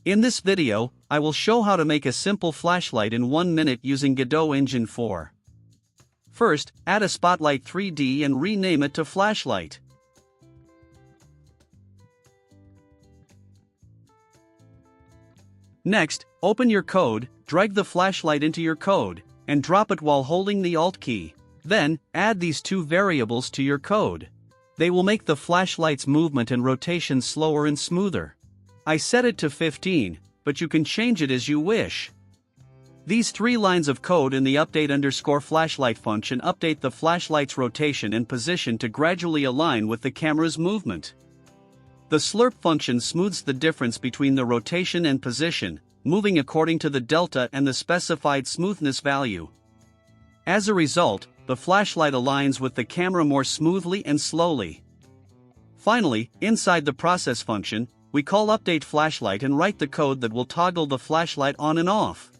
In this video, I will show how to make a simple flashlight in 1 minute using Godot Engine 4. First, add a Spotlight 3D and rename it to Flashlight. Next, open your code, drag the flashlight into your code, and drop it while holding the Alt key. Then, add these two variables to your code. They will make the flashlight's movement and rotation slower and smoother. I set it to 15, but you can change it as you wish. These 3 lines of code in the update_flashlight function update the flashlight's rotation and position to gradually align with the camera's movement. The slurp function smooths the difference between the rotation and position, moving according to the delta and the specified smoothness value. As a result, the flashlight aligns with the camera more smoothly and slowly. Finally, inside the process function, we call update flashlight and write the code that will toggle the flashlight on and off.